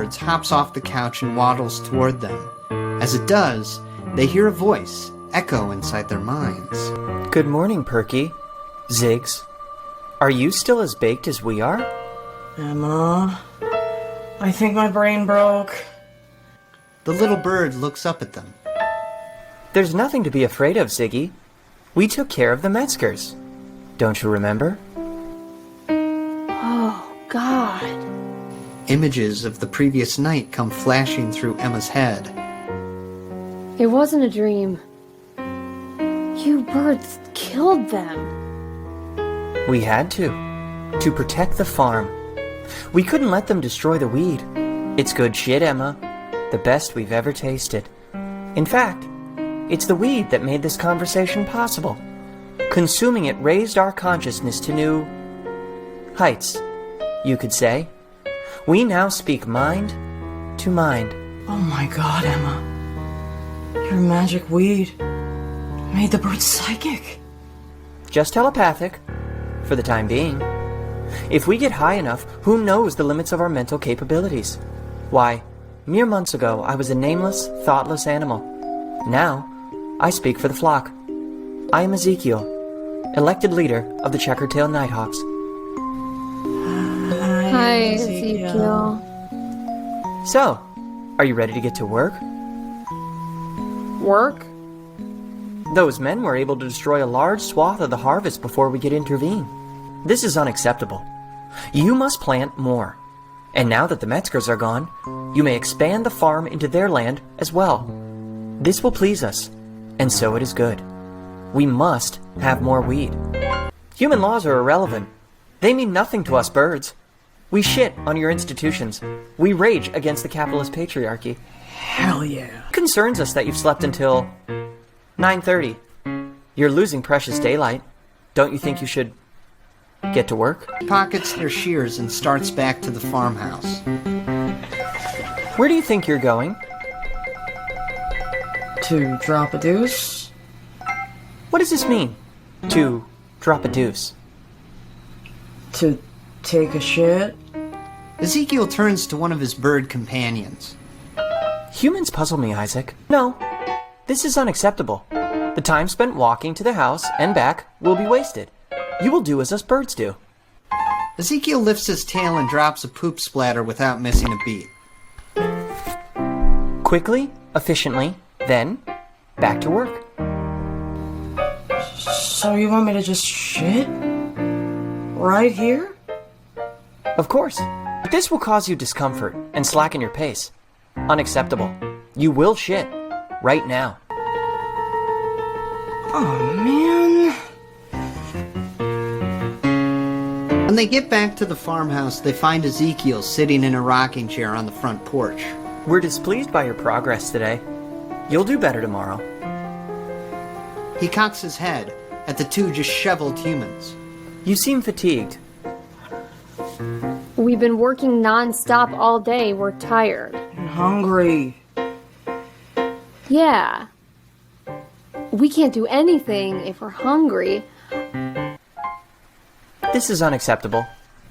birds hops off the couch and waddles toward them. As it does, they hear a voice echo inside their minds. Good morning, Perky. Ziggs. Are you still as baked as we are? Emma, I think my brain broke. The little bird looks up at them. There's nothing to be afraid of, Ziggy. We took care of the Metzgers. Don't you remember? Oh, God. Images of the previous night come flashing through Emma's head. It wasn't a dream. You birds killed them. We had to protect the farm. We couldn't let them destroy the weed. It's good shit, Emma. The best we've ever tasted. In fact, it's the weed that made this conversation possible. Consuming it raised our consciousness to new heights, you could say. We now speak mind to mind. Oh my God, Emma. Your magic weed made the birds psychic. Just telepathic, for the time being. If we get high enough, who knows the limits of our mental capabilities? Why, mere months ago, I was a nameless, thoughtless animal. Now, I speak for the flock. I am Ezekiel, elected leader of the Checkered-tailed Nighthawks. Hi, Ezekiel. So, are you ready to get to work? Work? Those men were able to destroy a large swath of the harvest before we could intervene. This is unacceptable. You must plant more. And now that the Metzgers are gone, you may expand the farm into their land as well. This will please us, and so it is good. We must have more weed. Human laws are irrelevant. They mean nothing to us birds. We shit on your institutions. We rage against the capitalist patriarchy. Hell yeah. It concerns us that you've slept until 9:30. You're losing precious daylight. Don't you think you should get to work? He pockets their shears and starts back to the farmhouse. Where do you think you're going? To drop a deuce? What does this mean? To drop a deuce? To take a shit? Ezekiel turns to one of his bird companions. Humans puzzle me, Isaac. No, this is unacceptable. The time spent walking to the house and back will be wasted. You will do as us birds do. Ezekiel lifts his tail and drops a poop splatter without missing a beat. Quickly, efficiently, then back to work. So you want me to just shit? Right here? Of course. But this will cause you discomfort and slacken your pace. Unacceptable. You will shit. Right now. Oh, man. When they get back to the farmhouse, they find Ezekiel sitting in a rocking chair on the front porch. We're displeased by your progress today. You'll do better tomorrow. He cocks his head at the two disheveled humans. You seem fatigued. We've been working non-stop all day. We're tired. I'm hungry. Yeah. We can't do anything if we're hungry. This is unacceptable.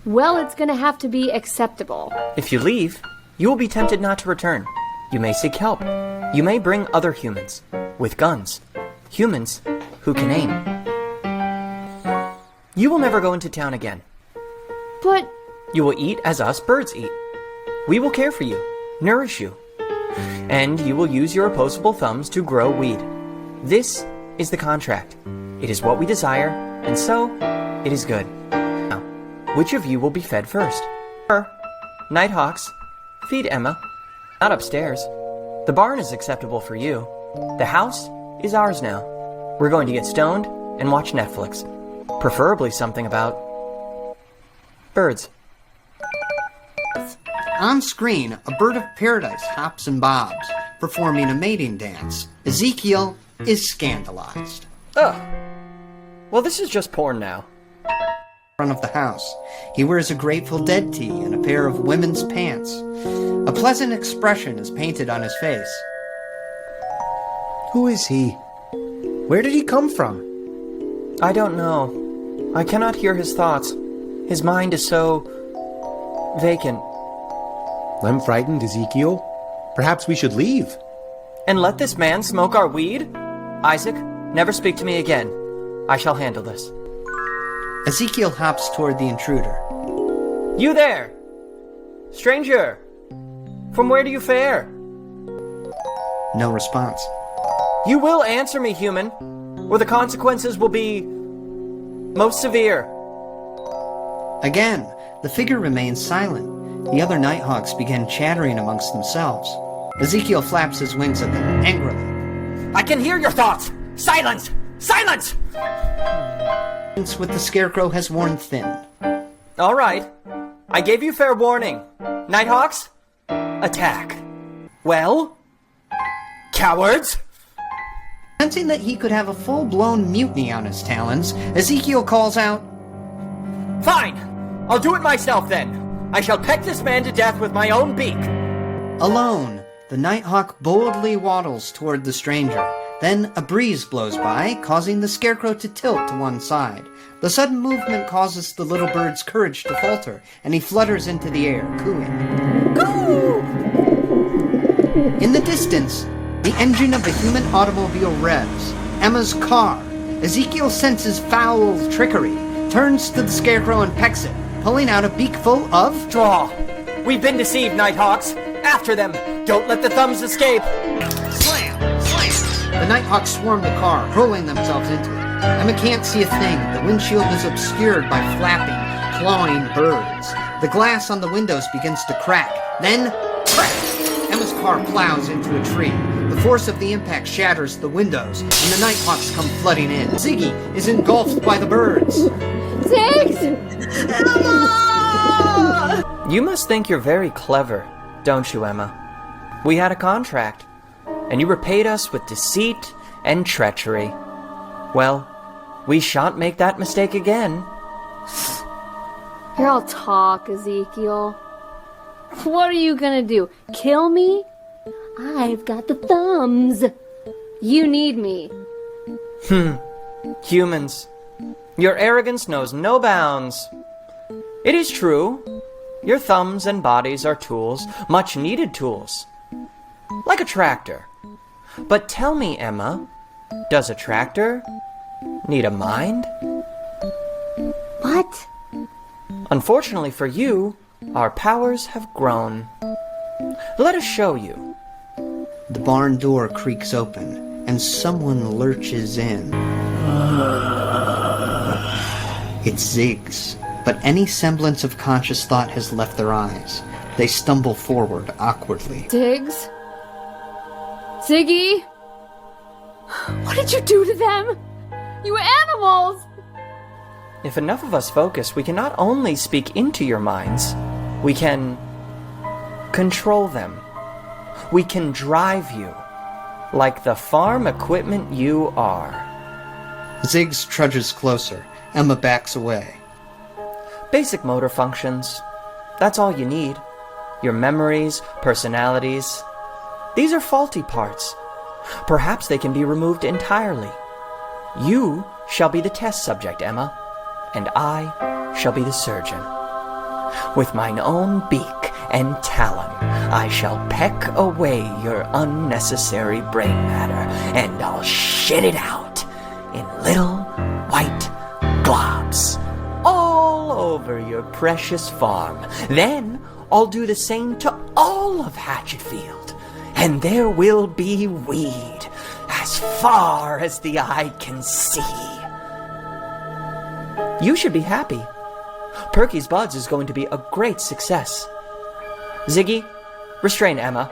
Well, it's gonna have to be acceptable. If you leave, you will be tempted not to return. You may seek help. You may bring other humans with guns. Humans who can aim. You will never go into town again. But You will eat as us birds eat. We will care for you, nourish you, and you will use your opposable thumbs to grow weed. This is the contract. It is what we desire, and so it is good. Now, which of you will be fed first? Nighthawks, feed Emma. Not upstairs. The barn is acceptable for you. The house is ours now. We're going to get stoned and watch Netflix. Preferably something about birds. On screen, a bird of paradise hops and bobs, performing a mating dance. Ezekiel is scandalized. Ugh. Well, this is just porn now. In front of the house, he wears a Grateful Dead tee and a pair of women's pants. A pleasant expression is painted on his face. Who is he? Where did he come from? I don't know. I cannot hear his thoughts. His mind is so vacant. I'm frightened, Ezekiel. Perhaps we should leave. And let this man smoke our weed? Isaac, never speak to me again. I shall handle this. Ezekiel hops toward the intruder. You there! Stranger! From where do you fare? No response. You will answer me, human, or the consequences will be most severe. Again, the figure remains silent. The other Nighthawks begin chattering amongst themselves. Ezekiel flaps his wings at them angrily. I can hear your thoughts! Silence! Silence! With the scarecrow has worn thin. All right. I gave you fair warning. Nighthawks, attack. Well? Cowards? Sensing that he could have a full-blown mutiny on his talons, Ezekiel calls out, Fine! I'll do it myself then. I shall peck this man to death with my own beak. Alone, the Nighthawk boldly waddles toward the stranger. Then a breeze blows by, causing the scarecrow to tilt to one side. The sudden movement causes the little bird's courage to falter, and he flutters into the air, cooing. Coo! In the distance, the engine of a human automobile revs. Emma's car. Ezekiel senses foul trickery, turns to the scarecrow and pecks it, pulling out a beakful of... Draw! We've been deceived, Nighthawks! After them! Don't let the thumbs escape! Slam! Slam! The Nighthawks swarm the car, hurling themselves into it. Emma can't see a thing. The windshield is obscured by flapping, clawing birds. The glass on the windows begins to crack. Then, crash! Emma's car plows into a tree. The force of the impact shatters the windows, and the Nighthawks come flooding in. Ziggy is engulfed by the birds. Ziggs! Emma! You must think you're very clever, don't you, Emma? We had a contract, and you repaid us with deceit and treachery. Well, we shan't make that mistake again. Here, I'll talk, Ezekiel. What are you gonna do? Kill me? I've got the thumbs. You need me. Humans. Your arrogance knows no bounds. It is true. Your thumbs and bodies are tools, much needed tools. Like a tractor. But tell me, Emma, does a tractor need a mind? What? Unfortunately for you, our powers have grown. Let us show you. The barn door creaks open, and someone lurches in. It's Ziggs, but any semblance of conscious thought has left their eyes. They stumble forward awkwardly. Ziggs? Ziggy? What did you do to them? You animals! If enough of us focus, we can not only speak into your minds, we can control them. We can drive you, like the farm equipment you are. Ziggs trudges closer. Emma backs away. Basic motor functions. That's all you need. Your memories, personalities. These are faulty parts. Perhaps they can be removed entirely. You shall be the test subject, Emma, and I shall be the surgeon. With mine own beak and talon, I shall peck away your unnecessary brain matter, and I'll shit it out in little white globs all over your precious farm. Then I'll do the same to all of Hatchetfield, and there will be weed as far as the eye can see. You should be happy. Perky's Buds is going to be a great success. Ziggy, restrain Emma.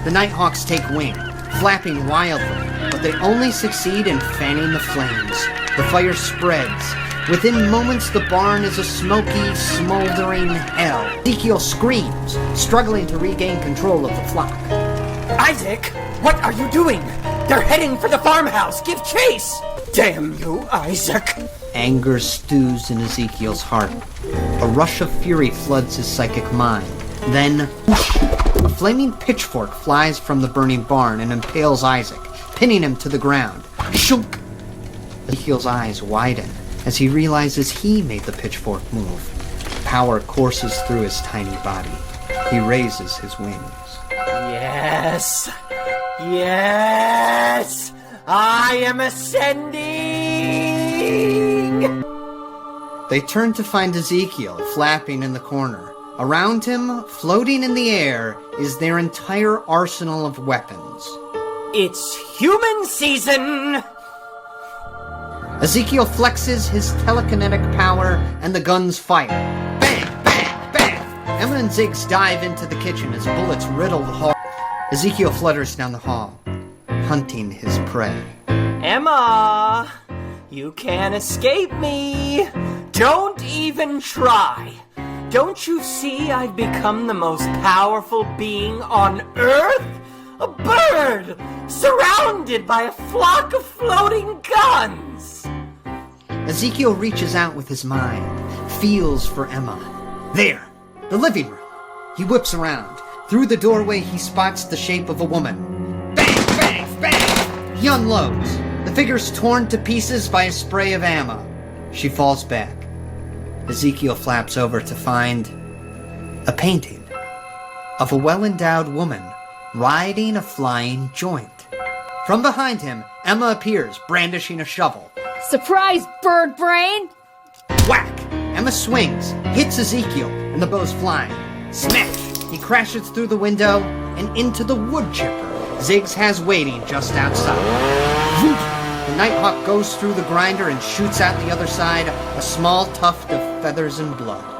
The Nighthawks take wing, flapping wildly, but they only succeed in fanning the flames. The fire spreads. Within moments, the barn is a smoky, smoldering hell. Ezekiel screams, struggling to regain control of the flock. Isaac, what are you doing? They're heading for the farmhouse. Give chase! Damn you, Isaac. Anger stews in Ezekiel's heart. A rush of fury floods his psychic mind. Then, whoosh, a flaming pitchfork flies from the burning barn and impales Isaac, pinning him to the ground. Shunk! Ezekiel's eyes widen as he realizes he made the pitchfork move. Power courses through his tiny body. He raises his wings. Yes! Yes! I am ascending! They turn to find Ezekiel flapping in the corner. Around him, floating in the air, is their entire arsenal of weapons. It's human season! Ezekiel flexes his telekinetic power, and the guns fire. Bang, bang, bang! Emma and Ziggs dive into the kitchen as bullets riddle the hall. Ezekiel flutters down the hall, hunting his prey. Emma! You can't escape me! Don't even try! Don't you see I've become the most powerful being on Earth? A bird! Surrounded by a flock of floating guns! Ezekiel reaches out with his mind, feels for Emma. There! The living room! He whips around. Through the doorway, he spots the shape of a woman. Bang! Bang! Bang! He unloads. The figure's torn to pieces by a spray of ammo. She falls back. Ezekiel flaps over to find a painting of a well-endowed woman riding a flying joint. From behind him, Emma appears, brandishing a shovel. Surprise, bird brain! Whack! Emma swings, hits Ezekiel, and the bow's flying. Smash! He crashes through the window and into the wood chipper Ziggs has waiting just outside. The Nighthawk goes through the grinder and shoots out the other side, a small tuft of feathers and blood.